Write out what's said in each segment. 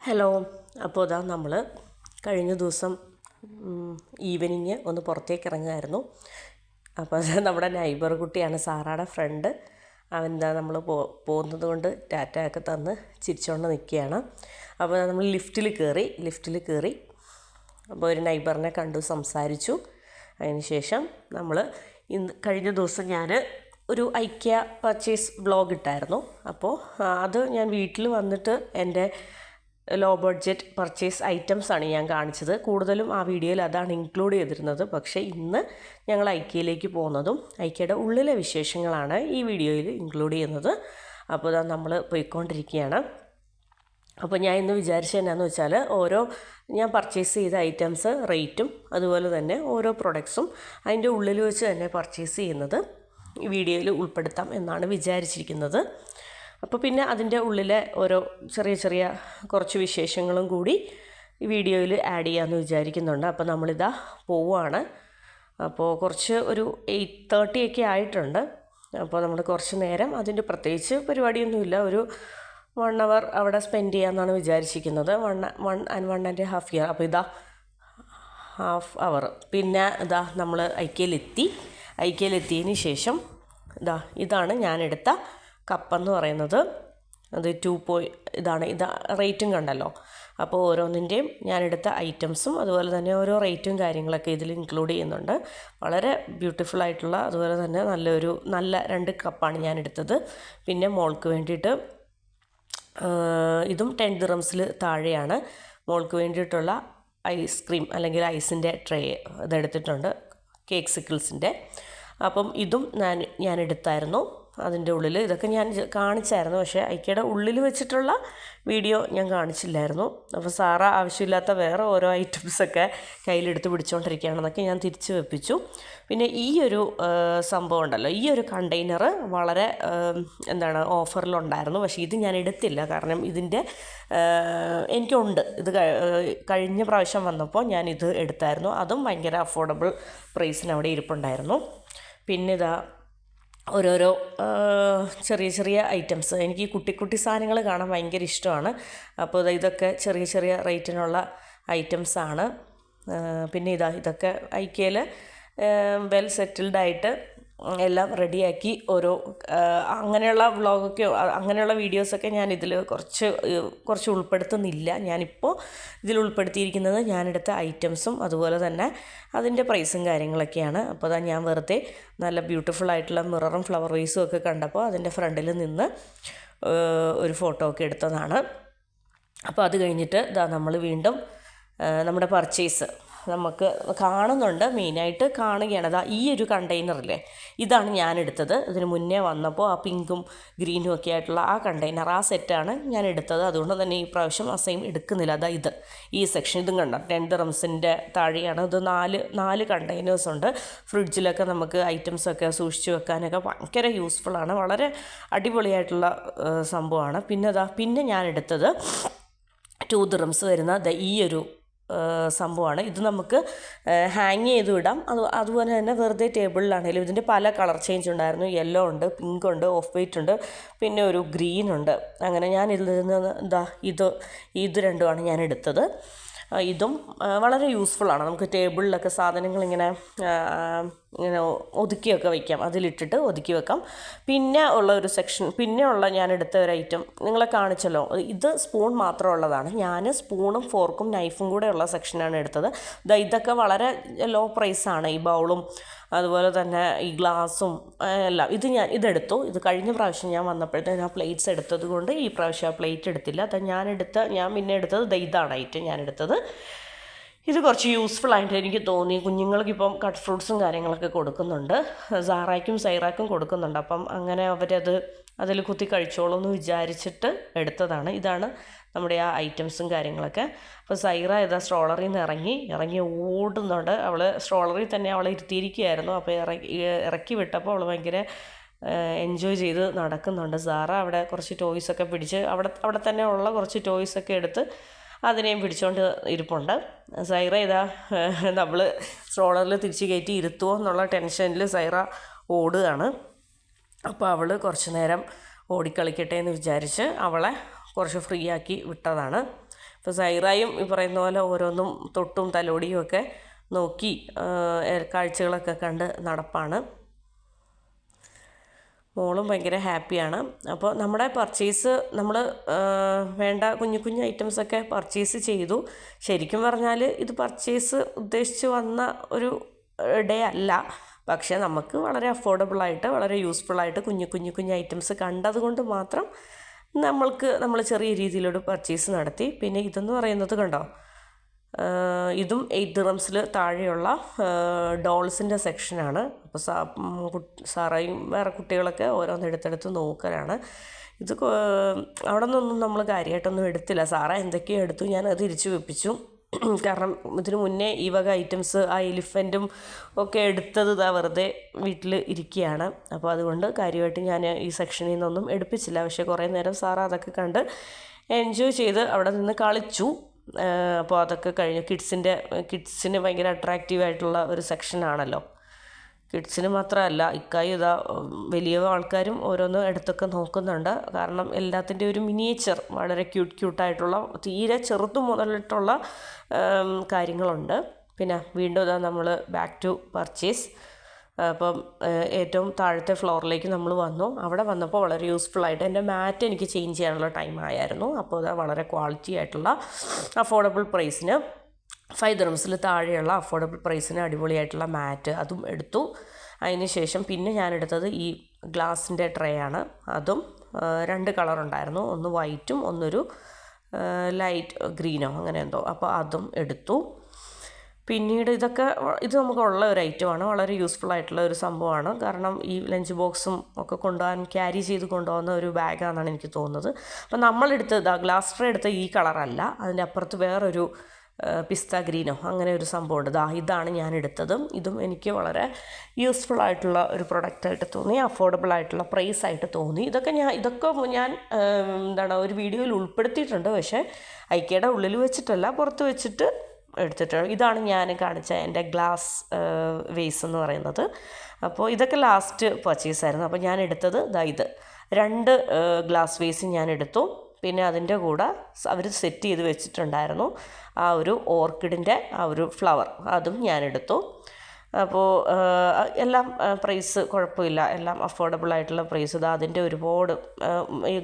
Hello. അപ്പോൾ ഇതാ നമ്മൾ കഴിഞ്ഞ ദിവസം ഈവനിങ് ഒന്ന് പുറത്തേക്ക് ഇറങ്ങുമായിരുന്നു. അപ്പോൾ അത് നമ്മുടെ നൈബർ കുട്ടിയാണ്, സാറായുടെ ഫ്രണ്ട്. അവനെന്താ നമ്മൾ പോകുന്നത് കൊണ്ട് ടാറ്റയൊക്കെ തന്ന് ചിരിച്ചുകൊണ്ട് നിൽക്കുകയാണ്. അപ്പോൾ നമ്മൾ ലിഫ്റ്റിൽ കയറി അപ്പോൾ ഒരു നൈബറിനെ കണ്ടു, സംസാരിച്ചു. അതിന് ശേഷം നമ്മൾ കഴിഞ്ഞ ദിവസം ഞാൻ ഒരു ഐക്യ പർച്ചേസ് വ്ളോഗ് ഇട്ടായിരുന്നു. അപ്പോൾ അത് ഞാൻ വീട്ടിൽ വന്നിട്ട് എൻ്റെ ലോ ബഡ്ജറ്റ് പർച്ചേസ് ഐറ്റംസാണ് ഞാൻ കാണിച്ചത്. കൂടുതലും ആ വീഡിയോയിൽ അതാണ് ഇൻക്ലൂഡ് ചെയ്തിരുന്നത്. പക്ഷേ ഇന്ന് ഞങ്ങൾ ഐക്യയിലേക്ക് പോകുന്നതും ഐക്യയുടെ ഉള്ളിലെ വിശേഷങ്ങളാണ് ഈ വീഡിയോയിൽ ഇൻക്ലൂഡ് ചെയ്യുന്നത്. അപ്പോൾ ഇതാ നമ്മൾ പോയിക്കൊണ്ടിരിക്കുകയാണ്. അപ്പോൾ ഞാൻ ഇന്ന് വിചാരിച്ചത് എന്നാന്ന് വെച്ചാൽ ഞാൻ പർച്ചേസ് ചെയ്ത ഐറ്റംസ് റേറ്റും അതുപോലെ തന്നെ ഓരോ പ്രൊഡക്ട്സും അതിൻ്റെ ഉള്ളിൽ വെച്ച് തന്നെ പർച്ചേസ് ചെയ്യുന്നത് ഈ വീഡിയോയിൽ ഉൾപ്പെടുത്താം എന്നാണ് വിചാരിച്ചിരിക്കുന്നത്. അപ്പോൾ പിന്നെ അതിൻ്റെ ഉള്ളിലെ ഓരോ ചെറിയ കുറച്ച് വിശേഷങ്ങളും കൂടി ഈ വീഡിയോയിൽ ആഡ് ചെയ്യാമെന്ന് വിചാരിക്കുന്നുണ്ട്. അപ്പോൾ നമ്മളിതാ പോവുകയാണ്. അപ്പോൾ കുറച്ച് ഒരു 8:30 ഒക്കെ ആയിട്ടുണ്ട്. അപ്പോൾ നമ്മൾ കുറച്ച് നേരം അതിൻ്റെ പ്രത്യേകിച്ച് പരിപാടിയൊന്നുമില്ല, ഒരു 1 hour അവിടെ സ്പെൻഡ് ചെയ്യാമെന്നാണ് വിചാരിച്ചിരിക്കുന്നത്. 1.5 year. അപ്പോൾ ഇതാ ½ hour. പിന്നെ ഇതാ നമ്മൾ ഐക്യയിലെത്തിയതിന് ശേഷം ഇതാണ് ഞാനെടുത്ത കപ്പെന്ന് പറയുന്നത്. അത് ഇതാ റേറ്റും കണ്ടല്ലോ. അപ്പോൾ ഓരോന്നിൻ്റെയും ഞാനെടുത്ത ഐറ്റംസും അതുപോലെ തന്നെ ഓരോ റേറ്റും കാര്യങ്ങളൊക്കെ ഇതിൽ ഇൻക്ലൂഡ് ചെയ്യുന്നുണ്ട്. വളരെ ബ്യൂട്ടിഫുൾ ആയിട്ടുള്ള, അതുപോലെ തന്നെ നല്ല 2 കപ്പാണ് ഞാനെടുത്തത്. പിന്നെ മോൾക്ക് വേണ്ടിയിട്ട് ഇതും 10 dirhamsൽ താഴെയാണ്. മോൾക്ക് വേണ്ടിയിട്ടുള്ള ഐസ്ക്രീം അല്ലെങ്കിൽ ഐസിൻ്റെ ട്രേ ഇതെടുത്തിട്ടുണ്ട്, കേക്ക് സിക്കിൾസിൻ്റെ. അപ്പം ഇതും ഞാൻ എടുത്തായിരുന്നു. അതിൻ്റെ ഉള്ളിൽ ഇതൊക്കെ ഞാൻ കാണിച്ചായിരുന്നു, പക്ഷേ ഐക്യയുടെ ഉള്ളിൽ വെച്ചിട്ടുള്ള വീഡിയോ ഞാൻ കാണിച്ചില്ലായിരുന്നു. അപ്പോൾ സാറ ആവശ്യമില്ലാത്ത വേറെ ഓരോ ഐറ്റംസൊക്കെ കയ്യിലെടുത്ത് പിടിച്ചുകൊണ്ടിരിക്കുകയാണെന്നൊക്കെ ഞാൻ തിരിച്ചു വെപ്പിച്ചു. പിന്നെ ഈ ഒരു സംഭവം ഉണ്ടല്ലോ, ഈ ഒരു കണ്ടെയ്നർ വളരെ ഓഫറിലുണ്ടായിരുന്നു. പക്ഷേ ഇത് ഞാൻ എടുത്തില്ല, കാരണം ഇതിൻ്റെ എനിക്കുണ്ട്. ഇത് കഴിഞ്ഞ പ്രാവശ്യം വന്നപ്പോൾ ഞാനിത് എടുത്തായിരുന്നു. അതും ഭയങ്കര അഫോർഡബിൾ പ്രൈസിന് അവിടെ ഇരിപ്പുണ്ടായിരുന്നു. പിന്നെ ഓരോരോ ചെറിയ ഐറ്റംസ്, എനിക്ക് ഈ കുട്ടി സാധനങ്ങൾ കാണാൻ ഭയങ്കര ഇഷ്ടമാണ്. അപ്പോൾ ഇതൊക്കെ ചെറിയ റേറ്റിനുള്ള ഐറ്റംസാണ്. പിന്നെ ഇതൊക്കെ ഐക്യയിൽ വെൽ സെറ്റിൽഡായിട്ട് എല്ലാം റെഡിയാക്കി അങ്ങനെയുള്ള വ്ളോഗൊക്കെ, അങ്ങനെയുള്ള വീഡിയോസൊക്കെ ഞാൻ ഇതിൽ കുറച്ച് ഉൾപ്പെടുത്തുന്നില്ല. ഞാനിപ്പോൾ ഇതിൽ ഉൾപ്പെടുത്തിയിരിക്കുന്നത് ഞാനെടുത്ത ഐറ്റംസും അതുപോലെ തന്നെ അതിൻ്റെ പ്രൈസും കാര്യങ്ങളൊക്കെയാണ്. അപ്പോൾ ഞാൻ വെറുതെ നല്ല ബ്യൂട്ടിഫുൾ ആയിട്ടുള്ള മിററും ഫ്ലവർ വേസും ഒക്കെ കണ്ടപ്പോൾ അതിൻ്റെ ഫ്രണ്ടിൽ നിന്ന് ഒരു ഫോട്ടോ ഒക്കെ എടുത്തതാണ്. അപ്പോൾ അത് കഴിഞ്ഞിട്ട് നമ്മൾ വീണ്ടും നമ്മുടെ പർച്ചേസ് നമുക്ക് കാണുന്നുണ്ട്, മെയിനായിട്ട് കാണുകയാണ്. ഈ ഒരു കണ്ടെയ്നറില്ലേ, ഇതാണ് ഞാനെടുത്തത്. ഇതിന് മുന്നേ വന്നപ്പോൾ ആ പിങ്കും ഗ്രീനും ഒക്കെ ആയിട്ടുള്ള ആ കണ്ടെയ്നർ, ആ സെറ്റാണ് ഞാൻ എടുത്തത്. അതുകൊണ്ട് തന്നെ ഈ പ്രാവശ്യം ആ സെയിം എടുക്കുന്നില്ല. ഈ സെക്ഷൻ ഇതും കണ്ടോ, 10 dirhamsൻ്റെ താഴെയാണ്. ഇത് 4 കണ്ടെയ്നേഴ്സ് ഉണ്ട്. ഫ്രിഡ്ജിലൊക്കെ നമുക്ക് ഐറ്റംസൊക്കെ സൂക്ഷിച്ച് വെക്കാനൊക്കെ ഭയങ്കര യൂസ്ഫുള്ളാണ്. വളരെ അടിപൊളിയായിട്ടുള്ള സംഭവമാണ്. പിന്നെ ഞാൻ എടുത്തത് 2 dirhams വരുന്ന ഈ ഒരു സംഭവമാണ്. ഇത് നമുക്ക് ഹാങ് ചെയ്ത് വിടാം. അതുപോലെ തന്നെ വെറുതെ ടേബിളിലാണെങ്കിലും. ഇതിൻ്റെ പല കളർ ചേഞ്ച് ഉണ്ടായിരുന്നു. യെല്ലോ ഉണ്ട്, പിങ്ക് ഉണ്ട്, ഓഫ് വൈറ്റ് ഉണ്ട്, പിന്നെ ഒരു ഗ്രീൻ ഉണ്ട്. അങ്ങനെ ഞാൻ ഇതിൽ നിന്ന് ഇത് രണ്ടുമാണ് ഞാൻ എടുത്തത്. ഇതും വളരെ യൂസ്ഫുള്ളാണ്. നമുക്ക് ടേബിളിലൊക്കെ സാധനങ്ങൾ ഇങ്ങനെ ഒതുക്കിയൊക്കെ വയ്ക്കാം, അതിലിട്ടിട്ട് ഒതുക്കി വെക്കാം. പിന്നെ ഉള്ള ഒരു സെക്ഷൻ, ഞാൻ എടുത്ത ഒരു ഐറ്റം നിങ്ങളെ കാണിച്ചല്ലോ, ഇത് സ്പൂൺ മാത്രമുള്ളതാണ്. ഞാൻ സ്പൂണും ഫോർക്കും നൈഫും കൂടെ ഉള്ള സെക്ഷനാണ് എടുത്തത്. ഇതൊക്കെ വളരെ ലോ പ്രൈസാണ്. ഈ ബൗളും അതുപോലെ തന്നെ ഈ ഗ്ലാസും എല്ലാം ഇതെടുത്തു. ഇത് കഴിഞ്ഞ പ്രാവശ്യം ഞാൻ വന്നപ്പോഴത്തേന് ആ പ്ലേറ്റ്സ് എടുത്തത് കൊണ്ട് ഈ പ്രാവശ്യം ആ പ്ലേറ്റ് എടുത്തില്ല. ഞാൻ പിന്നെ എടുത്തത് ഇതാണ് ഐറ്റം ഞാൻ എടുത്തത്. ഇത് കുറച്ച് യൂസ്ഫുൾ ആയിട്ട് എനിക്ക് തോന്നി. കുഞ്ഞുങ്ങൾക്കിപ്പം കട്ട് ഫ്രൂട്ട്സും കാര്യങ്ങളൊക്കെ കൊടുക്കുന്നുണ്ട്, സാറായ്ക്കും സൈറാക്കും കൊടുക്കുന്നുണ്ട്. അപ്പം അങ്ങനെ അതിൽ കുത്തി കഴിച്ചോളൂ എന്ന് വിചാരിച്ചിട്ട് എടുത്തതാണ്. ഇതാണ് നമ്മുടെ ആ ഐറ്റംസും കാര്യങ്ങളൊക്കെ. അപ്പോൾ സൈറ സ്ട്രോളറിൽ നിന്ന് ഇറങ്ങി ഓടുന്നുണ്ട്. അവൾ സ്ട്രോളറിൽ തന്നെ അവളെ ഇരുത്തിയിരിക്കുകയായിരുന്നു. അപ്പോൾ ഇറക്കി വിട്ടപ്പോൾ അവൾ ഭയങ്കര എൻജോയ് ചെയ്ത് നടക്കുന്നുണ്ട്. സാറ അവിടെ കുറച്ച് ടോയ്സൊക്കെ പിടിച്ച് അവിടെ തന്നെ ഉള്ള കുറച്ച് ടോയ്സൊക്കെ എടുത്ത് അതിനെയും പിടിച്ചുകൊണ്ട് ഇരിപ്പുണ്ട്. സൈറ നമ്മൾ സ്ട്രോളറിൽ തിരിച്ച് കയറ്റി ഇരുത്തുമോ എന്നുള്ള ടെൻഷനിൽ സൈറ ഓടുകയാണ്. അപ്പോൾ അവൾ കുറച്ച് നേരം ഓടിക്കളിക്കട്ടെ എന്ന് വിചാരിച്ച് അവളെ കുറച്ച് ഫ്രീ ആക്കി വിട്ടതാണ്. ഇപ്പോൾ സൈറായും ഈ പറയുന്ന പോലെ ഓരോന്നും തൊട്ടും തലോടിയും ഒക്കെ നോക്കി കാഴ്ചകളൊക്കെ കണ്ട് നടപ്പാണ്. മോളും ഭയങ്കര ഹാപ്പിയാണ്. അപ്പോൾ നമ്മുടെ പർച്ചേസ് നമ്മൾ വേണ്ട കുഞ്ഞു കുഞ്ഞു ഐറ്റംസൊക്കെ പർച്ചേസ് ചെയ്തു. ശരിക്കും പറഞ്ഞാൽ ഇത് പർച്ചേസ് ഉദ്ദേശിച്ച് വന്ന ഒരു ഡേ അല്ല. പക്ഷേ നമുക്ക് വളരെ അഫോർഡബിളായിട്ട് വളരെ യൂസ്ഫുള്ളായിട്ട് കുഞ്ഞു ഐറ്റംസ് കണ്ടതുകൊണ്ട് മാത്രം നമ്മൾ ചെറിയ രീതിയിലൊരു പർച്ചേസ് നടത്തി. പിന്നെ ഇതെന്ന് പറയുന്നത് കണ്ടോ, ഇതും 8 ദിറംസിൽ താഴെയുള്ള ഡോൾസിൻ്റെ സെക്ഷനാണ്. അപ്പോൾ സാറയും വേറെ കുട്ടികളൊക്കെ ഓരോന്നെടുത്തെടുത്ത് നോക്കലാണ്. ഇത് അവിടെ നിന്നൊന്നും നമ്മൾ കാര്യമായിട്ടൊന്നും എടുത്തില്ല. സാറ എന്തൊക്കെയോ എടുത്തു, ഞാനത് തിരിച്ചു വെപ്പിച്ചു. കാരണം ഇതിന് മുന്നേ ഈ വക ഐറ്റംസ് ആ എലിഫൻറ്റും ഒക്കെ എടുത്തത് ഇതാ വെറുതെ വീട്ടിൽ ഇരിക്കുകയാണ്. അപ്പോൾ അതുകൊണ്ട് കാര്യമായിട്ട് ഞാൻ ഈ സെക്ഷനിൽ നിന്നൊന്നും എടുപ്പിച്ചില്ല. പക്ഷേ കുറേ നേരം സാറ അതൊക്കെ കണ്ട് എൻജോയ് ചെയ്ത് അവിടെ നിന്ന് കളിച്ചു. അപ്പോൾ അതൊക്കെ കഴിഞ്ഞു. കിഡ്സിന് ഭയങ്കര അട്രാക്റ്റീവായിട്ടുള്ള ഒരു സെക്ഷനാണല്ലോ. കിഡ്സിന് മാത്രമല്ല, ഇക്കായി ഇതാ വലിയ ആൾക്കാരും ഓരോന്ന് എടുത്തൊക്കെ നോക്കുന്നുണ്ട്. കാരണം എല്ലാത്തിൻ്റെ ഒരു മിനിയേച്ചർ വളരെ ക്യൂട്ടായിട്ടുള്ള തീരെ ചെറുതു മുതലിട്ടുള്ള കാര്യങ്ങളുണ്ട്. പിന്നെ വീണ്ടും ഇതാ നമ്മൾ ബാക്ക് ടു പർച്ചേസ്. അപ്പം ഏറ്റവും താഴത്തെ ഫ്ലോറിലേക്ക് നമ്മൾ വന്നു. അവിടെ വന്നപ്പോൾ വളരെ യൂസ്ഫുള്ളായിട്ട് എൻ്റെ മാറ്റ് എനിക്ക് ചേഞ്ച് ചെയ്യാനുള്ള ടൈം ആയിരുന്നു. അപ്പോൾ അത് വളരെ ക്വാളിറ്റി ആയിട്ടുള്ള അഫോർഡബിൾ പ്രൈസിന് 5 ദിറംസിൽ താഴെയുള്ള അഫോർഡബിൾ പ്രൈസിന് അടിപൊളിയായിട്ടുള്ള മാറ്റ് അതും എടുത്തു. അതിന് ശേഷം പിന്നെ ഞാൻ എടുത്തത് ഈ ഗ്ലാസിൻ്റെ ട്രേ ആണ്. അതും 2 കളറുണ്ടായിരുന്നു, ഒന്ന് വൈറ്റും ഒന്നൊരു ലൈറ്റ് ഗ്രീനോ അങ്ങനെ എന്തോ. അപ്പോൾ അതും എടുത്തു. പിന്നീട് ഇത് നമുക്കുള്ള ഒരു ഐറ്റമാണ്, വളരെ യൂസ്ഫുൾ ആയിട്ടുള്ള ഒരു സംഭവമാണ്. കാരണം ഈ ലഞ്ച് ബോക്സും ഒക്കെ കൊണ്ടുപോകാൻ ക്യാരി ചെയ്ത് കൊണ്ടുപോകുന്ന ഒരു ബാഗാണെന്നാണ് എനിക്ക് തോന്നുന്നത്. അപ്പോൾ നമ്മളെടുത്ത് ഗ്ലാസ് ട്രേ എടുത്ത ഈ കളറല്ല, അതിൻ്റെ അപ്പുറത്ത് വേറൊരു പിസ്ത ഗ്രീനോ അങ്ങനെ ഒരു സംഭവമുണ്ട്. ഇതാണ് ഞാൻ എടുത്തത്. ഇതും എനിക്ക് വളരെ യൂസ്ഫുൾ ആയിട്ടുള്ള ഒരു പ്രൊഡക്റ്റായിട്ട് തോന്നി, അഫോർഡബിൾ ആയിട്ടുള്ള പ്രൈസ് ആയിട്ട് തോന്നി. ഇതൊക്കെ ഞാൻ ഒരു വീഡിയോയിൽ ഉൾപ്പെടുത്തിയിട്ടുണ്ട്. പക്ഷേ ഐക്കയുടെ ഉള്ളിൽ വെച്ചിട്ടല്ല, പുറത്ത് വെച്ചിട്ട് എടുത്തിട്ടുണ്ട്. ഇതാണ് ഞാൻ കാണിച്ച എൻ്റെ ഗ്ലാസ് വേസ് എന്ന് പറയുന്നത്. അപ്പോൾ ഇതൊക്കെ ലാസ്റ്റ് പർച്ചേസ് ആയിരുന്നു. അപ്പോൾ ഞാൻ എടുത്തത് ഇത് 2 ഗ്ലാസ് വേസ് ഞാൻ എടുത്തു. പിന്നെ അതിൻ്റെ കൂടെ അവർ സെറ്റ് ചെയ്ത് വെച്ചിട്ടുണ്ടായിരുന്നു ആ ഒരു ഓർക്കിഡിൻ്റെ ആ ഒരു ഫ്ലവർ, അതും ഞാൻ എടുത്തു. അപ്പോൾ എല്ലാം പ്രൈസ് കുഴപ്പമില്ല, എല്ലാം അഫോർഡബിൾ ആയിട്ടുള്ള പ്രൈസ്. അതിൻ്റെ ഒരുപാട് ഈ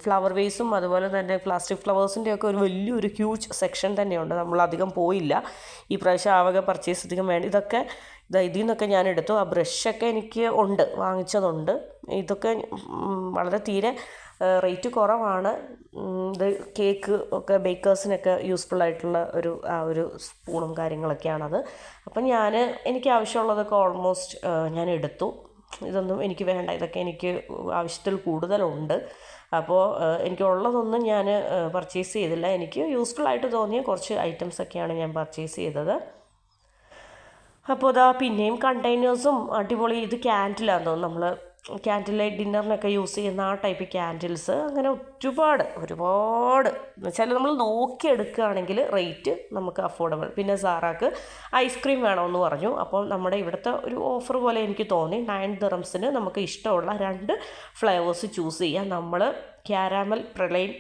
ഫ്ലവർ വേസും അതുപോലെ തന്നെ പ്ലാസ്റ്റിക് ഫ്ലവേഴ്സിൻ്റെ ഒക്കെ ഒരു വലിയൊരു ഹ്യൂജ് സെക്ഷൻ തന്നെയുണ്ട്. നമ്മളധികം പോയില്ല ഈ പ്രാവശ്യം, ആവക പർച്ചേസ് അധികം വേണ്ട. ഇതൊക്കെ ഇതിൽ നിന്നൊക്കെ ഞാൻ എടുത്തു. ആ ബ്രഷൊക്കെ എനിക്ക് വാങ്ങിച്ചതുണ്ട്. ഇതൊക്കെ വളരെ തീരെ റേറ്റ് കുറവാണ്. ഇത് കേക്ക് ഒക്കെ ബേക്കേഴ്സിനൊക്കെ യൂസ്ഫുൾ ആയിട്ടുള്ള ഒരു സ്പൂണും കാര്യങ്ങളൊക്കെയാണത്. അപ്പം എനിക്ക് ആവശ്യമുള്ളതൊക്കെ ഓൾമോസ്റ്റ് ഞാൻ എടുത്തു. ഇതൊന്നും എനിക്ക് വേണ്ട, ഇതൊക്കെ എനിക്ക് ആവശ്യത്തിൽ കൂടുതലുണ്ട്. അപ്പോൾ എനിക്കുള്ളതൊന്നും ഞാൻ പർച്ചേസ് ചെയ്തില്ല. എനിക്ക് യൂസ്ഫുൾ ആയിട്ട് തോന്നിയ കുറച്ച് ഐറ്റംസൊക്കെയാണ് ഞാൻ പർച്ചേസ് ചെയ്തത്. അപ്പോൾ പിന്നെയും കണ്ടെയ്നേഴ്സും അടിപൊളി. ഇത് ക്യാൻഡിലാണെന്ന് തോന്നുന്നു, നമ്മൾ ക്യാൻഡിൽ ലൈറ്റ് ഡിന്നറിനൊക്കെ യൂസ് ചെയ്യുന്ന ആ ടൈപ്പ് ക്യാൻഡിൽസ്. അങ്ങനെ ഒരുപാട് വെച്ചാൽ നമ്മൾ നോക്കിയെടുക്കുകയാണെങ്കിൽ റേറ്റ് നമുക്ക് അഫോർഡബിൾ. പിന്നെ സാറാക്ക് ഐസ്ക്രീം വേണമെന്ന് പറഞ്ഞു. അപ്പോൾ നമ്മുടെ ഇവിടുത്തെ ഒരു ഓഫർ പോലെ എനിക്ക് തോന്നി. 9 ദിറംസിന് നമുക്ക് ഇഷ്ടമുള്ള 2 ഫ്ലേവേഴ്സ് ചൂസ് ചെയ്യാം. നമ്മൾ ക്യാരാമൽ പ്രലൈൻ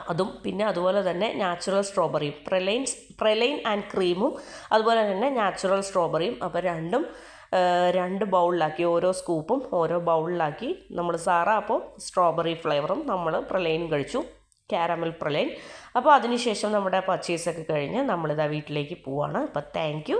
അതും പിന്നെ അതുപോലെ തന്നെ നാച്ചുറൽ സ്ട്രോബെറിയും, പ്രലൈൻ ആൻഡ് ക്രീമും അതുപോലെ തന്നെ നാച്ചുറൽ സ്ട്രോബെറിയും. അപ്പോൾ 2 ബൗളിലാക്കി, ഓരോ സ്കൂപ്പും ഓരോ ബൗളിലാക്കി. നമ്മൾ അപ്പോൾ സ്ട്രോബെറി ഫ്ലേവറും നമ്മൾ പ്രലൈനും കഴിച്ചു, ക്യാരമൽ പ്രലൈൻ. അപ്പോൾ അതിനുശേഷം നമ്മുടെ പർച്ചേസൊക്കെ കഴിഞ്ഞ് നമ്മളിതാ വീട്ടിലേക്ക് പോവാണ്. അപ്പോൾ താങ്ക് യു.